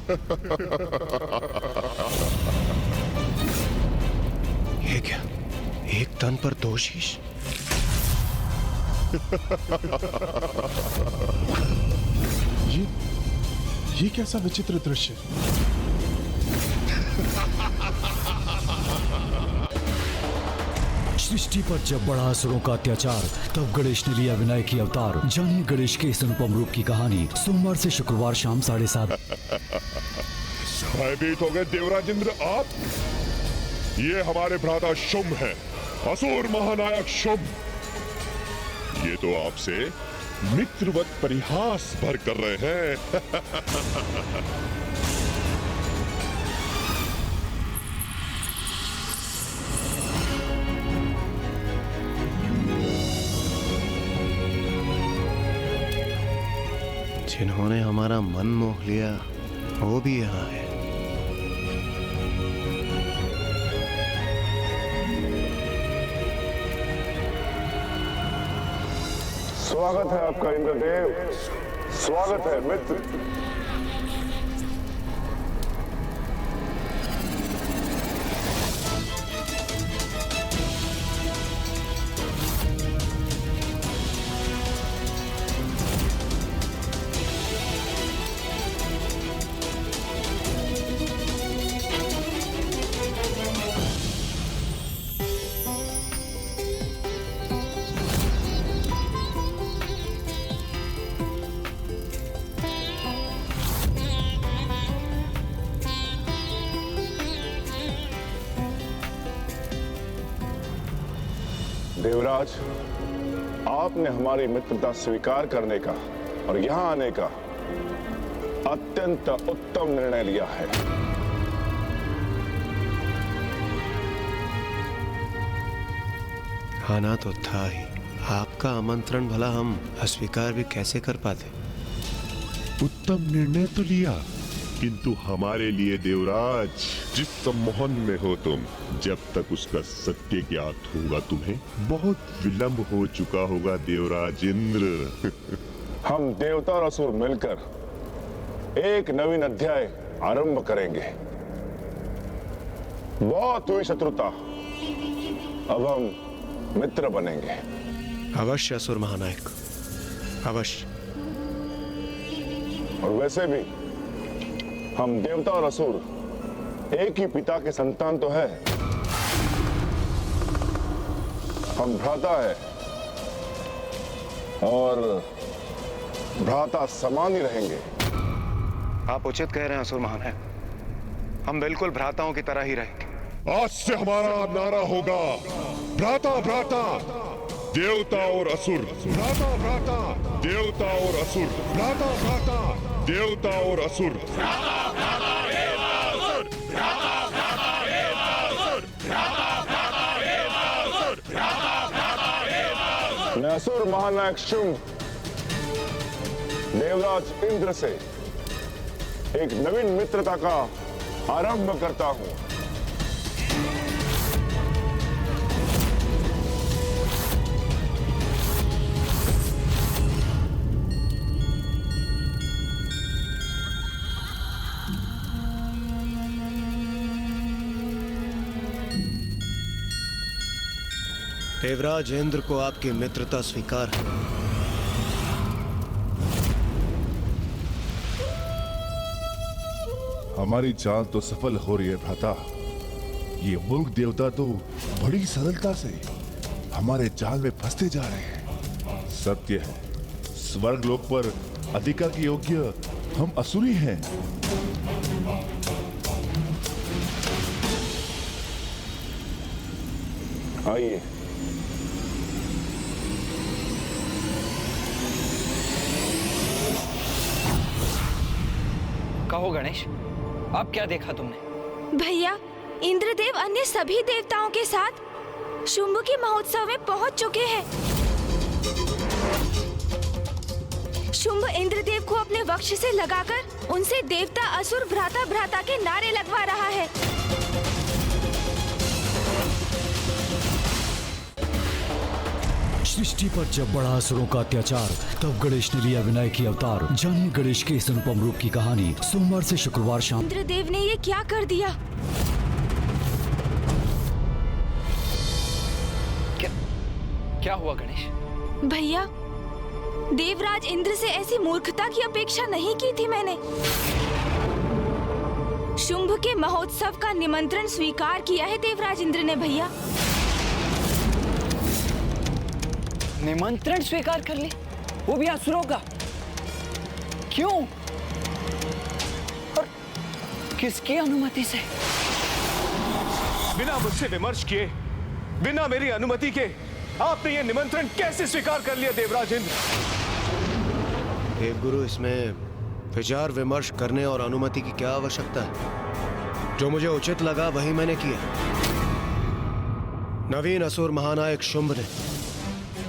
ये क्या, एक तन पर दो शीश? ये कैसा विचित्र दृश्य? सृष्टि पर जब बढ़ा असुरों का अत्याचार, तब गणेश ने लिया विनायक की अवतार। जानिए गणेश के इस अनुपम रूप की कहानी, सोमवार से शुक्रवार शाम 7:30। भयभीत हो गए देवराज इंद्र आप? ये हमारे भ्राता शुंभ है, असुर महानायक शुंभ। ये तो आपसे मित्रवत परिहास भर कर रहे हैं। जिन्होंने हमारा मन मोह लिया वो भी यहाँ है। स्वागत है आपका इंद्रदेव, स्वागत है मित्र। देवराज, आपने हमारी मित्रता स्वीकार करने का और यहां आने का अत्यंत उत्तम निर्णय लिया है। आना तो था ही, आपका आमंत्रण भला हम अस्वीकार भी कैसे कर पाते। उत्तम निर्णय तो लिया, किंतु हमारे लिए देवराज, जिस सम्मोहन में हो तुम, जब तक उसका सत्य ज्ञात होगा तुम्हें बहुत विलंब हो चुका होगा देवराज इंद्र। हम देवता और असुर मिलकर एक नवीन अध्याय आरंभ करेंगे। बहुत हुई शत्रुता, अब हम मित्र बनेंगे। अवश्य असुर महानायक, अवश्य। और वैसे भी हम देवता और असुर एक ही पिता के संतान तो है। हम भ्राता है और भ्राता समान ही रहेंगे। आप उचित कह रहे हैं असुर महानायक, हम बिल्कुल भ्राताओं की तरह ही रहेंगे। आज से हमारा नारा होगा भ्राता भ्राता देवता और असुर, भ्राता भ्राता देवता और असुर, भ्राता भ्राता देवता और असुर। मैं असुर महानायक शुंभ देवराज इंद्र से एक नवीन मित्रता का आरंभ करता हूं। देवराज इंद्र को आपकी मित्रता स्वीकार है। हमारी चाल तो सफल हो रही है भ्राता। ये मूर्ख देवता तो बड़ी सरलता से हमारे जाल में फंसते जा रहे हैं। सत्य है, स्वर्ग लोक पर अधिकार के योग्य हम असुरी हैं। आइए, कहो गणेश, अब क्या देखा तुमने? भैया, इंद्रदेव अन्य सभी देवताओं के साथ शुंभ के महोत्सव में पहुंच चुके हैं। शुंभ इंद्रदेव को अपने वक्ष से लगाकर उनसे देवता असुर भ्राता भ्राता के नारे लगवा रहा है। सृष्टि पर जब बढ़ा असुरों का अत्याचार, तब गणेश ने लिया विनायक की अवतार। जानिए गणेश के इस अनुपम रूप की कहानी सोमवार से शुक्रवार शाम। इंद्रदेव ने ये क्या कर दिया? क्या हुआ गणेश? भैया, देवराज इंद्र से ऐसी मूर्खता की अपेक्षा नहीं की थी मैंने। शुंभ के महोत्सव का निमंत्रण स्वीकार किया है देवराज इंद्र ने भैया। निमंत्रण स्वीकार कर ली, वो भी असुरों का? क्यों और किसकी अनुमति से? बिना मुझसे विमर्श किए, बिना मेरी अनुमति के आपने ये निमंत्रण कैसे स्वीकार कर लिया देवराज इंद्र? देवगुरु, इसमें विचार विमर्श करने और अनुमति की क्या आवश्यकता है? जो मुझे उचित लगा वही मैंने किया। नवीन असुर महानायक शुंभ ने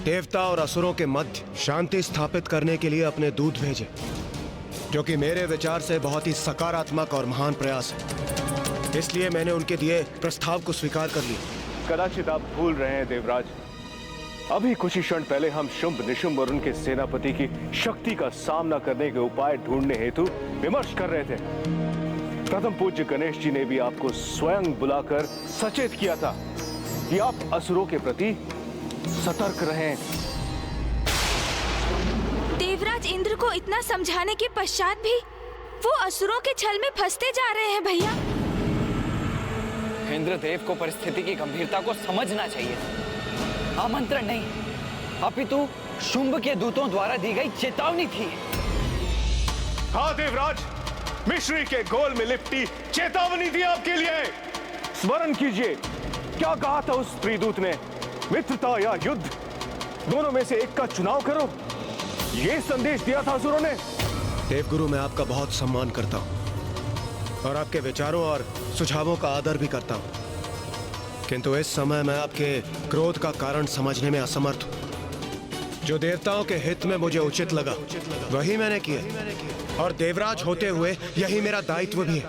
देवता और असुरों के मध्य शांति स्थापित करने के लिए अपने दूत भेजे, जो कि मेरे विचार से बहुत ही सकारात्मक और महान प्रयास है। इसलिए मैंने उनके दिए प्रस्ताव को स्वीकार कर लिया। कदाचित आप भूल रहे हैं देवराज, अभी कुछ ही क्षण पहले हम शुंभ निशुंभ और उनके सेनापति की शक्ति का सामना करने के उपाय ढूंढने हेतु विमर्श कर रहे थे। प्रथम पूज्य गणेश जी ने भी आपको स्वयं बुलाकर सचेत किया था कि आप असुरों के प्रति सतर्क रहें। देवराज इंद्र को इतना समझाने के पश्चात भी वो असुरों के छल में फंसते जा रहे हैं भैया। इंद्रदेव को परिस्थिति की गंभीरता को समझना चाहिए। आमंत्रण नहीं, अपितु शुंभ के दूतों द्वारा दी गई चेतावनी थी। हाँ देवराज, मिश्री के गोल में लिपटी चेतावनी थी आपके लिए। स्मरण कीजिए, क्या कहा था उस प्रीदूत ने? मित्रता या युद्ध, दोनों में से एक का चुनाव करो, ये संदेश दिया था असुरों ने। देवगुरु, मैं आपका बहुत सम्मान करता हूँ और आपके विचारों और सुझावों का आदर भी करता हूँ, किंतु इस समय मैं आपके क्रोध का कारण समझने में असमर्थ हूँ। जो देवताओं के हित में मुझे उचित लगा वही मैंने किया, और देवराज होते हुए यही मेरा दायित्व भी है।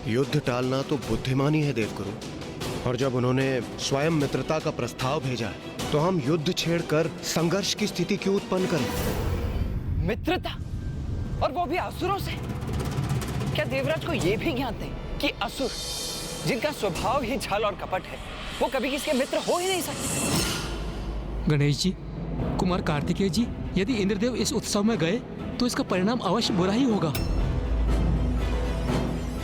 युद्ध टालना तो बुद्धिमानी है देवगुरु, और जब उन्होंने स्वयं मित्रता का प्रस्ताव भेजा है तो हम युद्ध छेड़कर संघर्ष की स्थिति क्यों उत्पन्न करें? मित्रता, और वो भी असुरों से? क्या देवराज को ये भी ज्ञात नहीं कि असुर, जिनका स्वभाव ही छल और कपट है, वो कभी किसी के मित्र हो ही नहीं सकते? गणेश जी, कुमार कार्तिकेय जी, यदि इंद्रदेव इस उत्सव में गए तो इसका परिणाम अवश्य बुरा ही होगा।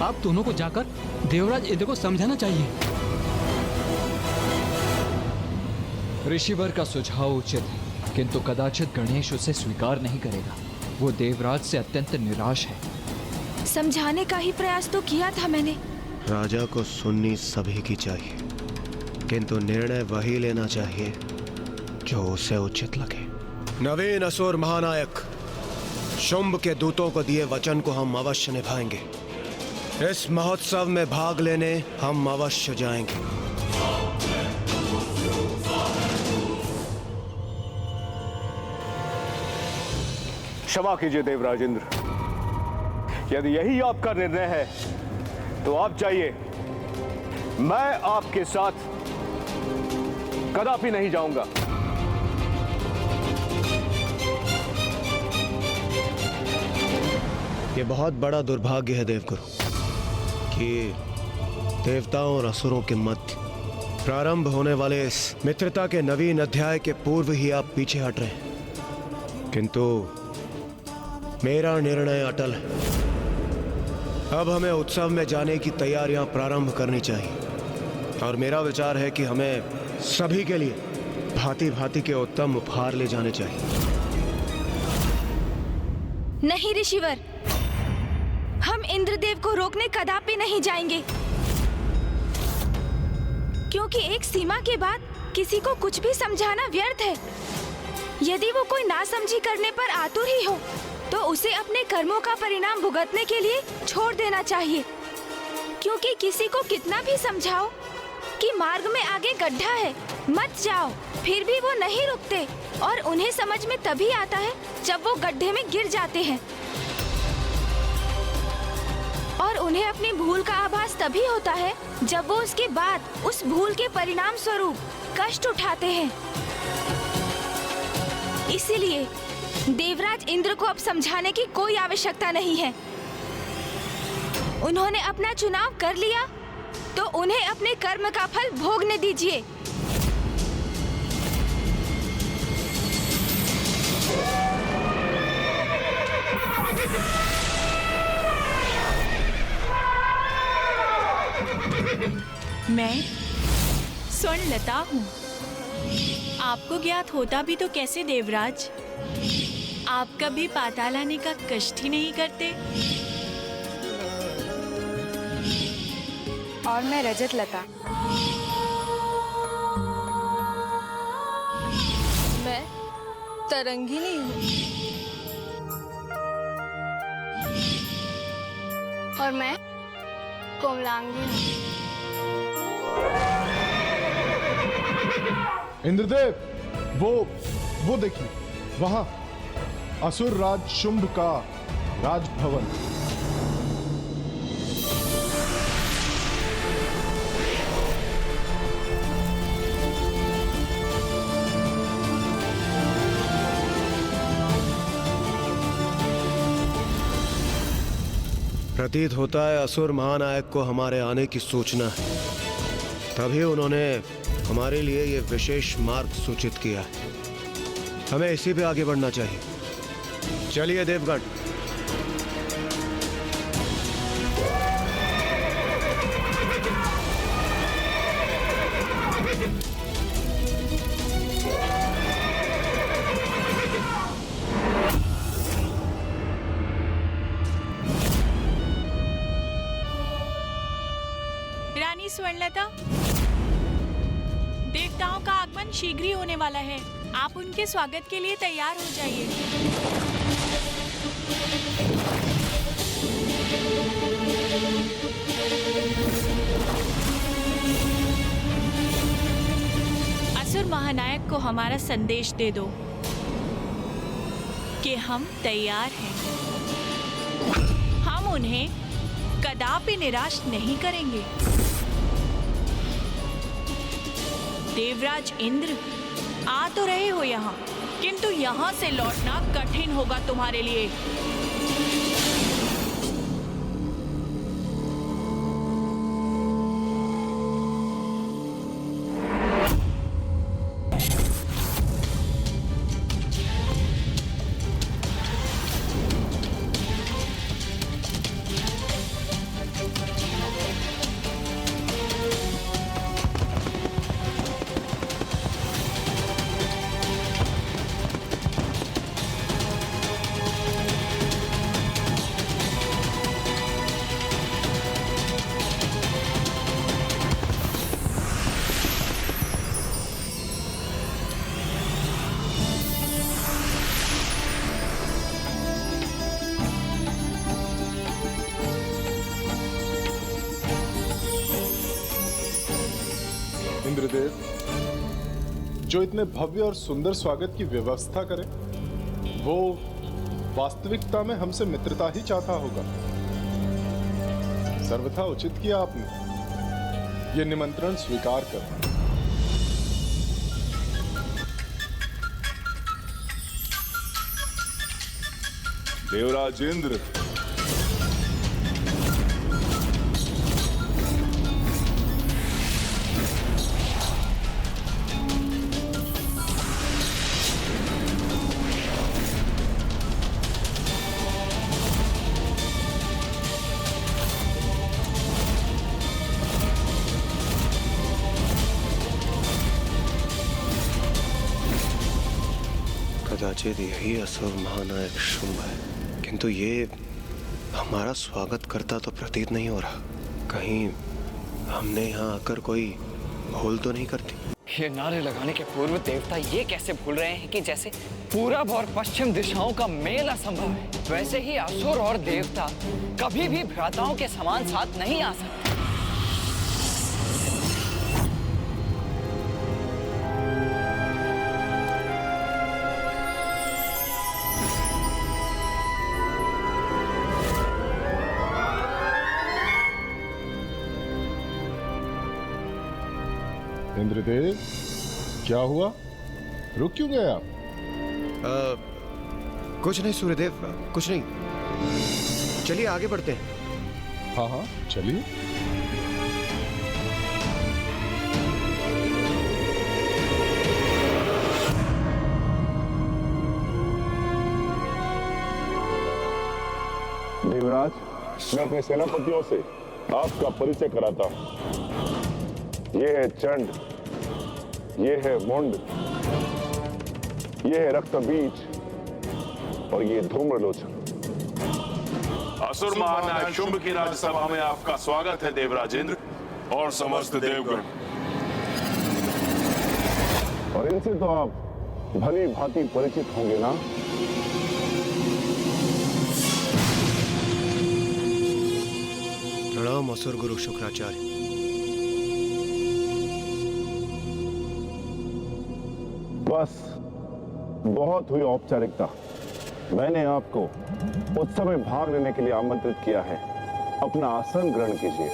आप दोनों को जाकर देवराज इंद्र को समझाना चाहिए। ऋषिवर का सुझाव उचित है, किंतु कदाचित गणेश उसे स्वीकार नहीं करेगा। वो देवराज से अत्यंत निराश है। समझाने का ही प्रयास तो किया था मैंने। राजा को सुननी सभी की चाहिए, किंतु निर्णय वही लेना चाहिए जो उसे उचित लगे। नवीन असुर महानायक शुंभ के दूतों को दिए वचन को हम अवश्य निभाएंगे। इस महोत्सव में भाग लेने हम अवश्य जाएंगे। क्षमा कीजिए देवराज इंद्र, यदि यही आपका निर्णय है तो आप जाइए, मैं आपके साथ कदापि नहीं जाऊंगा। ये बहुत बड़ा दुर्भाग्य है देवगुरु कि देवताओं और असुरों के मध्य प्रारंभ होने वाले इस मित्रता के नवीन अध्याय के पूर्व ही आप पीछे हट रहे हैं, किंतु मेरा निर्णय अटल है। अब हमें उत्सव में जाने की तैयारियां प्रारंभ करनी चाहिए, और मेरा विचार है कि हमें सभी के लिए भांति भांति के उत्तम उपहार ले जाने चाहिए। नहीं ऋषिवर, हम इंद्रदेव को रोकने कदापि नहीं जाएंगे, क्योंकि एक सीमा के बाद किसी को कुछ भी समझाना व्यर्थ है। यदि वो कोई नासमझी करने पर आतुर ही हो तो उसे अपने कर्मों का परिणाम भुगतने के लिए छोड़ देना चाहिए, क्योंकि किसी को कितना भी समझाओ कि मार्ग में आगे गड्ढा है, मत जाओ, फिर भी वो नहीं रुकते, और उन्हें समझ में तभी आता है जब वो गड्ढे में गिर जाते हैं, और उन्हें अपनी भूल का आभास तभी होता है जब वो उसके बाद उस भूल के परिणाम स्वरूप कष्ट उठाते हैं। इसीलिए देवराज इंद्र को अब समझाने की कोई आवश्यकता नहीं है। उन्होंने अपना चुनाव कर लिया तो उन्हें अपने कर्म का फल भोगने दीजिए। मैं स्वर्णलता हूँ। आपको ज्ञात होता भी तो कैसे देवराज? आप कभी पाताल आने का कष्ट ही नहीं करते। और मैं रजत लता। मैं तरंगिनी हूँ। और मैं कोमलांगी हूँ। इंद्रदेव, वो देखिए, वहां असुर राज शुंभ का राजभवन। प्रतीत होता है असुर महानायक को हमारे आने की सूचना है, तभी उन्होंने हमारे लिए ये विशेष मार्ग सूचित किया है। हमें इसी पे आगे बढ़ना चाहिए। चलिए देवगण। रानी स्वर्णलता, देवताओं का आगमन शीघ्र ही होने वाला है। आप उनके स्वागत के लिए तैयार हो जाइए। असुर महानायक को हमारा संदेश दे दो कि हम तैयार हैं। हम उन्हें कदापि निराश नहीं करेंगे। देवराज इंद्र, आ तो रहे हो यहाँ, किंतु यहाँ से लौटना कठिन होगा तुम्हारे लिए। इंद्रदेव, जो इतने भव्य और सुंदर स्वागत की व्यवस्था करे, वो वास्तविकता में हमसे मित्रता ही चाहता होगा। सर्वथा उचित किया आपने ये निमंत्रण स्वीकार कर। देवराज इंद्र, कदाचित यही असुर महानायक शुंभ है, किंतु ये हमारा स्वागत करता तो प्रतीत नहीं हो रहा। कहीं हमने यहाँ आकर कोई भूल तो नहीं करती? ये नारे लगाने के पूर्व देवता ये कैसे भूल रहे हैं कि जैसे पूरब और पश्चिम दिशाओं का मेल असंभव है, वैसे ही असुर और देवता कभी भी भ्राताओं के समान साथ नहीं आ सकते। इंद्रदेव, क्या हुआ? रुक क्यों गए आप? कुछ नहीं सूर्यदेव, कुछ नहीं। चलिए आगे बढ़ते हैं। हाँ हाँ चलिए। देवराज, मैं अपने सेनापतियों से आपका परिचय कराता हूं। ये है चंड, ये है मुंड, ये है रक्तबीज और ये धूम्रलोचन। असुर महानायक शुंभ की राज्यसभा में आपका स्वागत है देवराज इंद्र और समस्त देवगण। और इनसे तो आप भली भांति परिचित होंगे ना? प्रणाम असुर गुरु शुक्राचार्य। बस बहुत हुई औपचारिकता। मैंने आपको उत्सव में भाग लेने के लिए आमंत्रित किया है। अपना आसन ग्रहण कीजिए।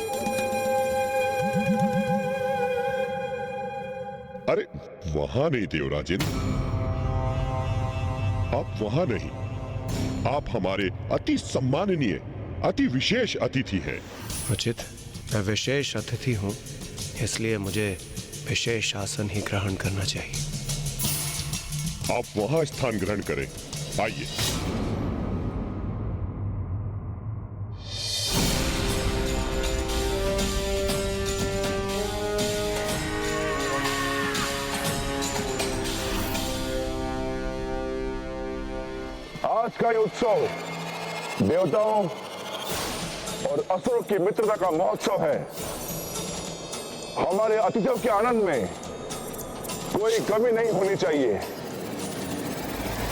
अरे वहां नहीं देवराजेंद्र, आप वहां नहीं। आप हमारे अति सम्माननीय, अति विशेष अतिथि हैं। उचित, मैं विशेष अतिथि हूं, इसलिए मुझे विशेष आसन ही ग्रहण करना चाहिए। आप वहां स्थान ग्रहण करें। आइए। आज का ये उत्सव देवताओं और असुरों की मित्रता का महोत्सव है। हमारे अतिथियों के आनंद में कोई कमी नहीं होनी चाहिए।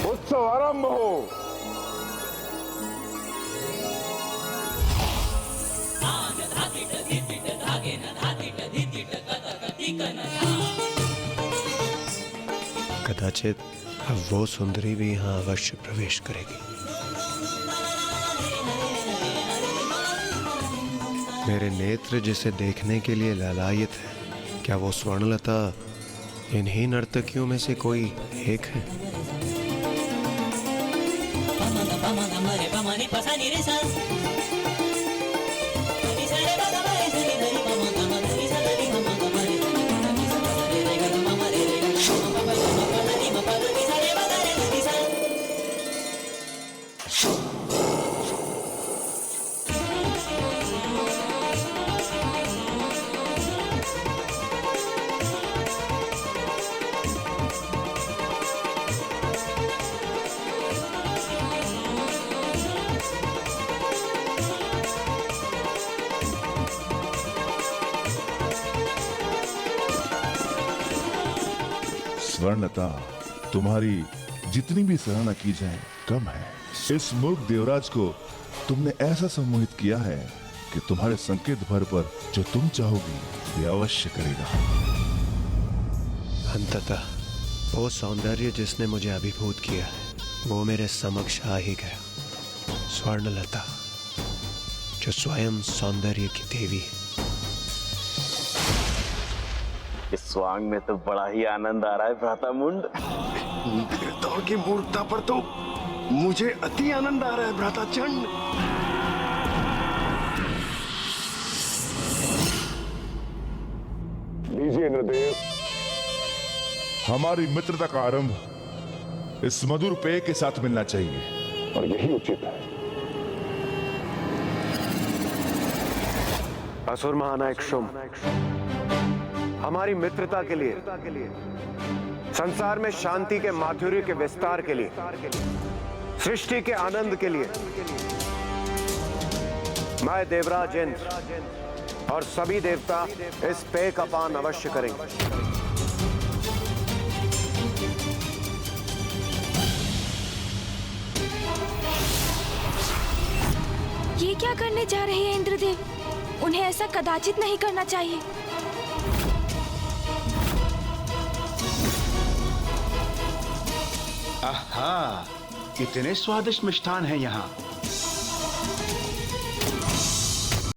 उत्सव आरंभ हो। कदाचित अब वो सुंदरी भी यहाँ अवश्य प्रवेश करेगी। मेरे नेत्र जिसे देखने के लिए लालायित है, क्या वो स्वर्णलता इन्हीं नर्तकियों में से कोई एक है? स्वर्णलता, तुम्हारी जितनी भी सराहना की जाए कम है। इस मूर्ख देवराज को तुमने ऐसा सम्मोहित किया है कि तुम्हारे संकेत भर पर जो तुम चाहोगी वे अवश्य करेगा। अंततः वो सौंदर्य जिसने मुझे अभिभूत किया है, वो मेरे समक्ष आ ही गया। स्वर्णलता, जो स्वयं सौंदर्य की देवी है। इस स्वांग में तो बड़ा ही आनंद आ रहा है भ्राता मुंड। देवताओं की मूर्खता पर तो मुझे अति आनंद आ रहा है भ्राता चंड। लीजिए इंद्रदेव, हमारी मित्रता का आरंभ इस मधुर पेय के साथ मिलना चाहिए और यही उचित है। असुर महानायक शुंभ, हमारी मित्रता के लिए, संसार में शांति के माधुर्य के विस्तार के लिए, सृष्टि के आनंद के लिए, मैं देवराज इंद्र और सभी देवता इस पेय का पान अवश्य करेंगे। ये क्या करने जा रहे हैं इंद्रदेव? उन्हें ऐसा कदाचित नहीं करना चाहिए। आहा, इतने स्वादिष्ट मिष्ठान हैं यहाँ।